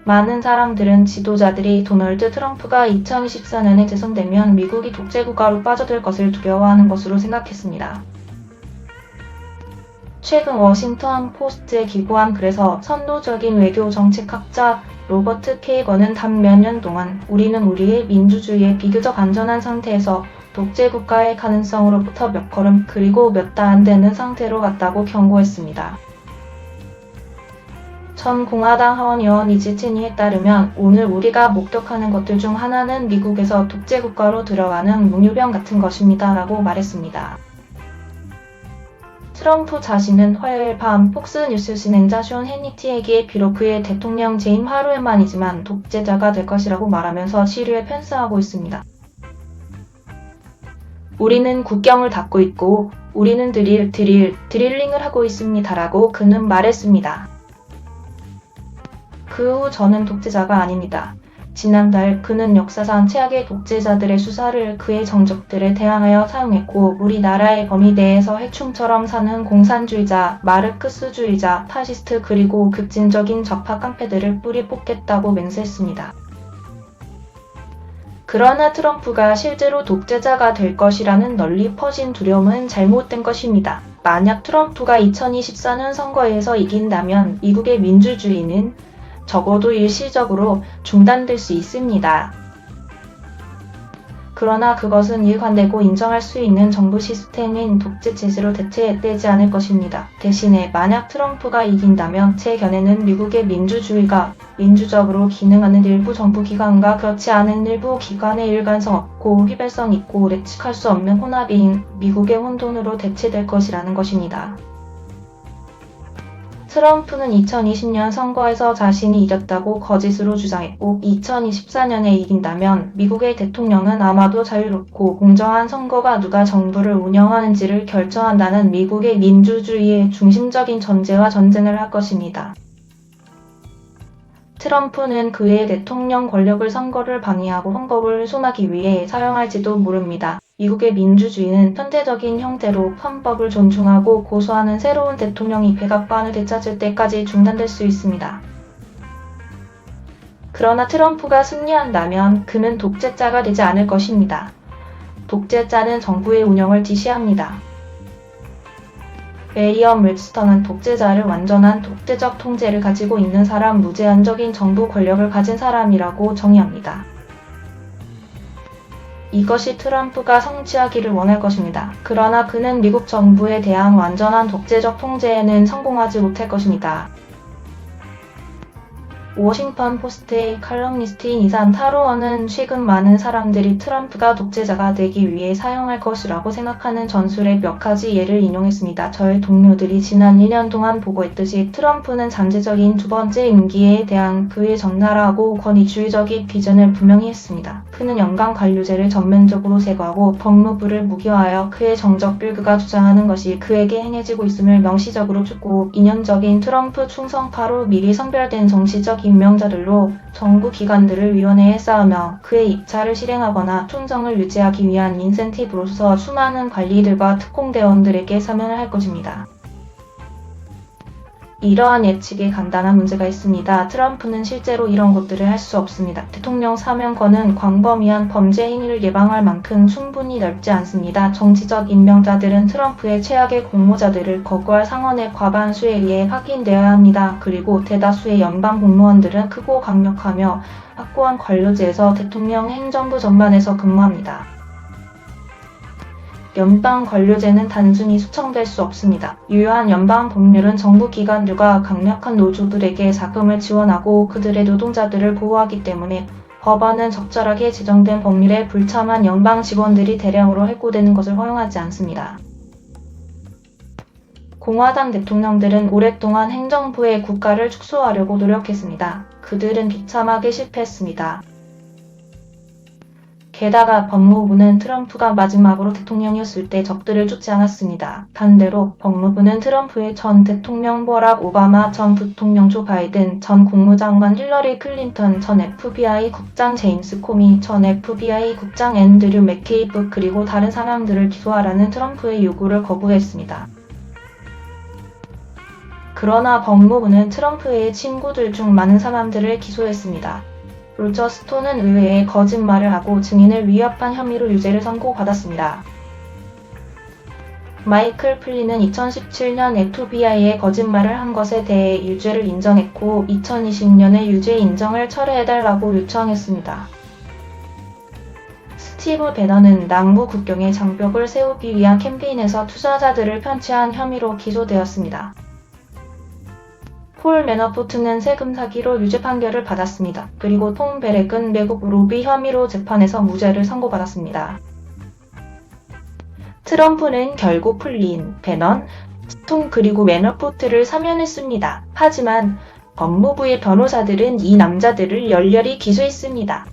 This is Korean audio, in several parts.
많은 사람들은 지도자들이 도널드 트럼프가 2024년에 재선되면 미국이 독재국가로 빠져들 것을 두려워하는 것으로 생각했습니다. 최근 워싱턴 포스트에 기고한 글에서 선도적인 외교 정책학자 로버트 케이건은 단 몇 년 동안 우리는 우리의 민주주의의 비교적 안전한 상태에서 독재국가의 가능성으로부터 몇 걸음 그리고 몇 달 안 되는 상태로 갔다고 경고했습니다. 전 공화당 하원의원 리즈 체니에 따르면 오늘 우리가 목격하는 것들 중 하나는 미국에서 독재국가로 들어가는 몽유병 같은 것입니다 라고 말했습니다. 트럼프 자신은 화요일 밤 폭스뉴스 진행자 숀 해니티에게 비록 그의 대통령 재임 하루에 만이지만 독재자가 될 것이라고 말하면서 시류에 편승하고 있습니다. 우리는 국경을 닫고 있고 우리는 드릴링을 하고 있습니다라고 그는 말했습니다. 그 후 저는 독재자가 아닙니다. 지난달 그는 역사상 최악의 독재자들의 수사를 그의 정적들에 대항하여 사용했고 우리나라의 범위 내에서 해충처럼 사는 공산주의자, 마르크스주의자, 파시스트 그리고 급진적인 좌파 깡패들을 뿌리 뽑겠다고 맹세했습니다. 그러나 트럼프가 실제로 독재자가 될 것이라는 널리 퍼진 두려움은 잘못된 것입니다. 만약 트럼프가 2024년 선거에서 이긴다면 미국의 민주주의는 적어도 일시적으로 중단될 수 있습니다. 그러나 그것은 일관되고 인정할 수 있는 정부 시스템인 독재 체제로 대체되지 않을 것입니다. 대신에 만약 트럼프가 이긴다면 제 견해는 미국의 민주주의가 민주적으로 기능하는 일부 정부 기관과 그렇지 않은 일부 기관의 일관성 없고 휘발성 있고 예측할 수 없는 혼합인 미국의 혼돈으로 대체될 것이라는 것입니다. 트럼프는 2020년 선거에서 자신이 이겼다고 거짓으로 주장했고 2024년에 이긴다면 미국의 대통령은 아마도 자유롭고 공정한 선거가 누가 정부를 운영하는지를 결정한다는 미국의 민주주의의 중심적인 전제와 전쟁을 할 것입니다. 트럼프는 그의 대통령 권력을 선거를 방해하고 헌법을 훼손하기 위해 사용할지도 모릅니다. 미국의 민주주의는 편제적인 형태로 헌법을 존중하고 고수하는 새로운 대통령이 백악관을 되찾을 때까지 중단될 수 있습니다. 그러나 트럼프가 승리한다면 그는 독재자가 되지 않을 것입니다. 독재자는 정부의 운영을 지시합니다. 메리엄 웹스터는 독재자를 완전한 독재적 통제를 가지고 있는 사람, 무제한적인 정부 권력을 가진 사람이라고 정의합니다. 이것이 트럼프가 성취하기를 원할 것입니다. 그러나 그는 미국 정부에 대한 완전한 독재적 통제에는 성공하지 못할 것입니다. 워싱턴 포스트의 칼럼니스트인 이산 타로어는 최근 많은 사람들이 트럼프가 독재자가 되기 위해 사용할 것이라고 생각하는 전술의 몇 가지 예를 인용했습니다. 저의 동료들이 지난 1년 동안 보고했듯이 트럼프는 잠재적인 두 번째 임기에 대한 그의 적나라하고 권위주의적인 비전을 분명히 했습니다. 그는 연방 관료제를 전면적으로 제거하고 법무부를 무기화하여 그의 정적 빌그가 주장하는 것이 그에게 행해지고 있음을 명시적으로 촉구하고 이념적인 트럼프 충성파로 미리 선별된 정치적 임명자들로 정부 기관들을 위원회에 쌓으며 그의 입찰을 실행하거나 충성을 유지하기 위한 인센티브로서 수많은 관리들과 특공대원들에게 사면을 할 것입니다. 이러한 예측에 간단한 문제가 있습니다. 트럼프는 실제로 이런 것들을 할 수 없습니다. 대통령 사면권은 광범위한 범죄 행위를 예방할 만큼 충분히 넓지 않습니다. 정치적 임명자들은 트럼프의 최악의 공모자들을 거부할 상원의 과반수에 의해 확인되어야 합니다. 그리고 대다수의 연방 공무원들은 크고 강력하며 확고한 관료제에서 대통령 행정부 전반에서 근무합니다. 연방 관료제는 단순히 숙청될 수 없습니다. 유효한 연방 법률은 정부 기관들과 강력한 노조들에게 자금을 지원하고 그들의 노동자들을 보호하기 때문에 법안은 적절하게 제정된 법률에 불참한 연방 직원들이 대량으로 해고되는 것을 허용하지 않습니다. 공화당 대통령들은 오랫동안 행정부의 국가를 축소하려고 노력했습니다. 그들은 비참하게 실패했습니다. 게다가 법무부는 트럼프가 마지막으로 대통령이었을 때 적들을 쫓지 않았습니다. 반대로 법무부는 트럼프의 전 대통령 버락 오바마, 전 부통령 조 바이든, 전 국무장관 힐러리 클린턴, 전 FBI 국장 제임스 코미, 전 FBI 국장 앤드류 맥케이브 그리고 다른 사람들을 기소하라는 트럼프의 요구를 거부했습니다. 그러나 법무부는 트럼프의 친구들 중 많은 사람들을 기소했습니다. 로저 스톤은 의회에 거짓말을 하고 증인을 위협한 혐의로 유죄를 선고받았습니다. 마이클 플린은 2017년 FBI에 거짓말을 한 것에 대해 유죄를 인정했고 2020년에 유죄 인정을 철회해달라고 요청했습니다. 스티브 배넌은 남부 국경에 장벽을 세우기 위한 캠페인에서 투자자들을 편취한 혐의로 기소되었습니다. 폴 매너포트는 세금 사기로 유죄 판결을 받았습니다. 그리고 톰 베렉은 외국 로비 혐의로 재판에서 무죄를 선고받았습니다. 트럼프는 결국 플린, 배넌, 스톤 그리고 매너포트를 사면했습니다. 하지만 법무부의 변호사들은 이 남자들을 열렬히 기소했습니다.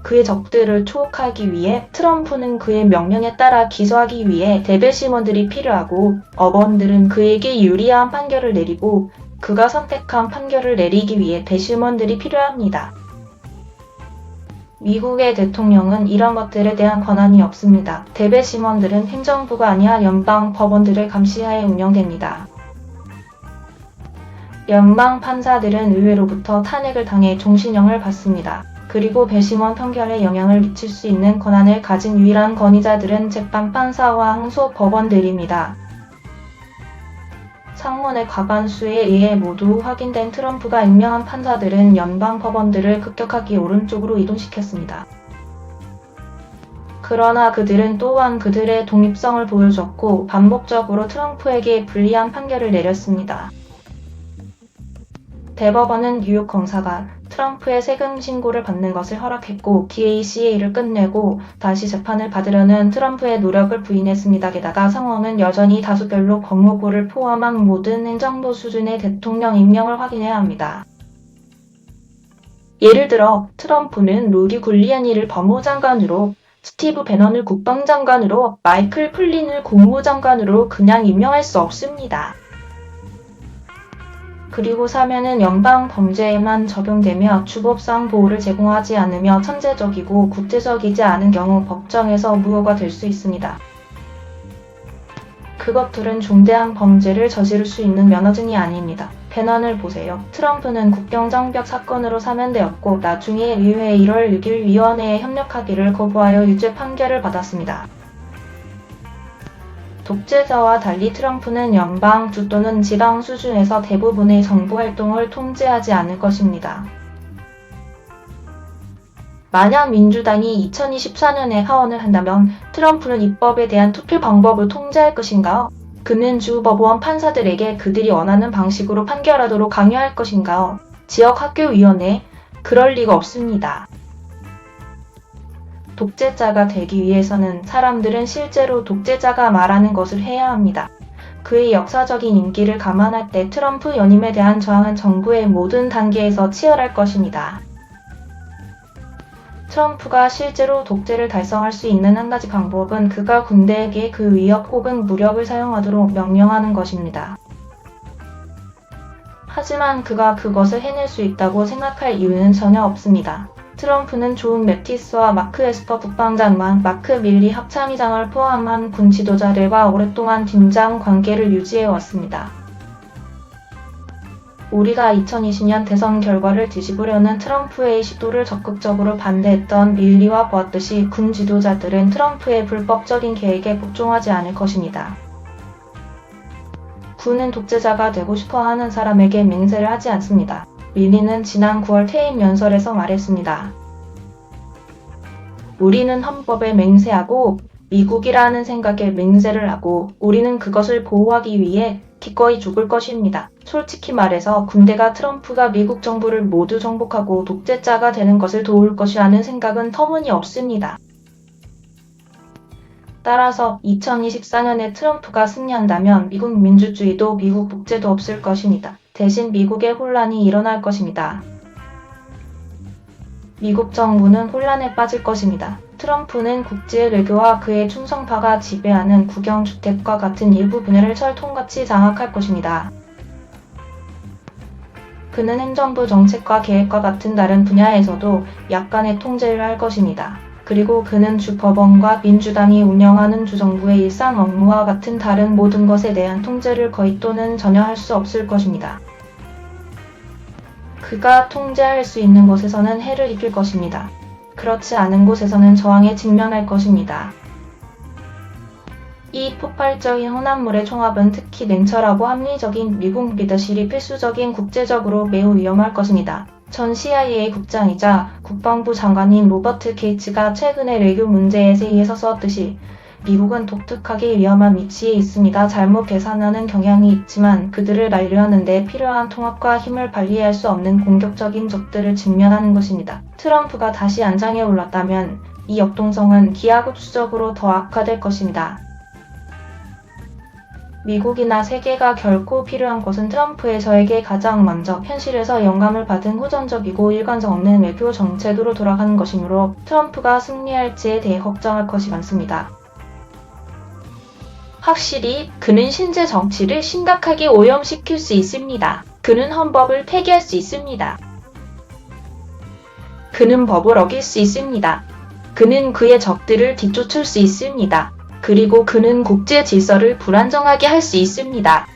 그의 적들을 추혹하기 위해 트럼프는 그의 명령에 따라 기소하기 위해 대배심원들이 필요하고 업원들은 그에게 유리한 판결을 내리고 그가 선택한 판결을 내리기 위해 배심원들이 필요합니다. 미국의 대통령은 이런 것들에 대한 권한이 없습니다. 대배심원들은 행정부가 아니라 연방 법원들을 감시하에 운영됩니다. 연방 판사들은 의회로부터 탄핵을 당해 종신형을 받습니다. 그리고 배심원 판결에 영향을 미칠 수 있는 권한을 가진 유일한 권위자들은 재판판사와 항소법원들입니다. 상원의 과반수에 의해 모두 확인된 트럼프가 임명한 판사들은 연방 법원들을 급격하게 오른쪽으로 이동시켰습니다. 그러나 그들은 또한 그들의 독립성을 보여줬고 반복적으로 트럼프에게 불리한 판결을 내렸습니다. 대법원은 뉴욕 검사가 트럼프의 세금 신고를 받는 것을 허락했고 DACA를 끝내고 다시 재판을 받으려는 트럼프의 노력을 부인했습니다. 게다가 상원은 여전히 다수결로 법무부를 포함한 모든 행정부 수준의 대통령 임명을 확인해야 합니다. 예를 들어 트럼프는 루디 굴리아니를 법무장관으로, 스티브 배넌을 국방장관으로, 마이클 플린을 국무장관으로 그냥 임명할 수 없습니다. 그리고 사면은 연방 범죄에만 적용되며 주법상 보호를 제공하지 않으며 천재적이고 국제적이지 않은 경우 법정에서 무효가 될 수 있습니다. 그것들은 중대한 범죄를 저지를 수 있는 면허증이 아닙니다. 배넌을 보세요. 트럼프는 국경장벽 사건으로 사면되었고 나중에 의회 1월 6일 위원회에 협력하기를 거부하여 유죄 판결을 받았습니다. 독재자와 달리 트럼프는 연방, 주 또는 지방 수준에서 대부분의 정부 활동을 통제하지 않을 것입니다. 만약 민주당이 2024년에 하원을 한다면 트럼프는 입법에 대한 투표 방법을 통제할 것인가요? 그는 주 법원 판사들에게 그들이 원하는 방식으로 판결하도록 강요할 것인가요? 지역학교위원회? 그럴 리가 없습니다. 독재자가 되기 위해서는 사람들은 실제로 독재자가 말하는 것을 해야 합니다. 그의 역사적인 인기를 감안할 때 트럼프 연임에 대한 저항은 정부의 모든 단계에서 치열할 것입니다. 트럼프가 실제로 독재를 달성할 수 있는 한 가지 방법은 그가 군대에게 그 위협 혹은 무력을 사용하도록 명령하는 것입니다. 하지만 그가 그것을 해낼 수 있다고 생각할 이유는 전혀 없습니다. 트럼프는 존 매티스와 마크 에스퍼 국방장관, 마크 밀리 합참의장을 포함한 군 지도자들과 오랫동안 긴장 관계를 유지해왔습니다. 우리가 2020년 대선 결과를 뒤집으려는 트럼프의 시도를 적극적으로 반대했던 밀리와 보았듯이 군 지도자들은 트럼프의 불법적인 계획에 복종하지 않을 것입니다. 군은 독재자가 되고 싶어 하는 사람에게 맹세를 하지 않습니다. 밀리는 지난 9월 퇴임 연설에서 말했습니다. 우리는 헌법에 맹세하고 미국이라는 생각에 맹세를 하고 우리는 그것을 보호하기 위해 기꺼이 죽을 것입니다. 솔직히 말해서 군대가 트럼프가 미국 정부를 모두 정복하고 독재자가 되는 것을 도울 것이라는 생각은 터무니없습니다. 따라서 2024년에 트럼프가 승리한다면 미국 민주주의도 미국 국제도 없을 것입니다. 대신 미국의 혼란이 일어날 것입니다. 미국 정부는 혼란에 빠질 것입니다. 트럼프는 국제 외교와 그의 충성파가 지배하는 국영주택과 같은 일부 분야를 철통같이 장악할 것입니다. 그는 행정부 정책과 계획과 같은 다른 분야에서도 약간의 통제를 할 것입니다. 그리고 그는 주법원과 민주당이 운영하는 주정부의 일상 업무와 같은 다른 모든 것에 대한 통제를 거의 또는 전혀 할 수 없을 것입니다. 그가 통제할 수 있는 곳에서는 해를 입힐 것입니다. 그렇지 않은 곳에서는 저항에 직면할 것입니다. 이 폭발적인 혼합물의 총합은 특히 냉철하고 합리적인 미국 리더십이 필수적인 국제적으로 매우 위험할 것입니다. 전 CIA 국장이자 국방부 장관인 로버트 게이츠가 최근에 외교 문제에 세이에서 썼듯이 미국은 독특하게 위험한 위치에 있습니다. 잘못 계산하는 경향이 있지만 그들을 만류하는 데 필요한 통합과 힘을 발휘할 수 없는 공격적인 적들을 직면하는 것입니다. 트럼프가 다시 안장에 올랐다면 이 역동성은 기하급수적으로 더 악화될 것입니다. 미국이나 세계가 결코 필요한 것은 트럼프의 저에게 가장 먼저 현실에서 영감을 받은 호전적이고 일관성 없는 외교 정책으로 돌아가는 것이므로 트럼프가 승리할지에 대해 걱정할 것이 많습니다. 확실히 그는 신재 정치를 심각하게 오염시킬 수 있습니다. 그는 헌법을 폐기할 수 있습니다. 그는 법을 어길 수 있습니다. 그는 그의 적들을 뒤쫓을 수 있습니다. 그리고 그는 국제 질서를 불안정하게 할 수 있습니다.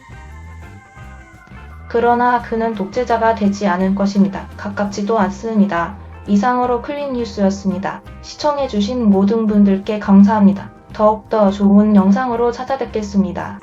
그러나 그는 독재자가 되지 않을 것입니다. 가깝지도 않습니다. 이상으로 클릭뉴스였습니다. 시청해주신 모든 분들께 감사합니다. 더욱더 좋은 영상으로 찾아뵙겠습니다.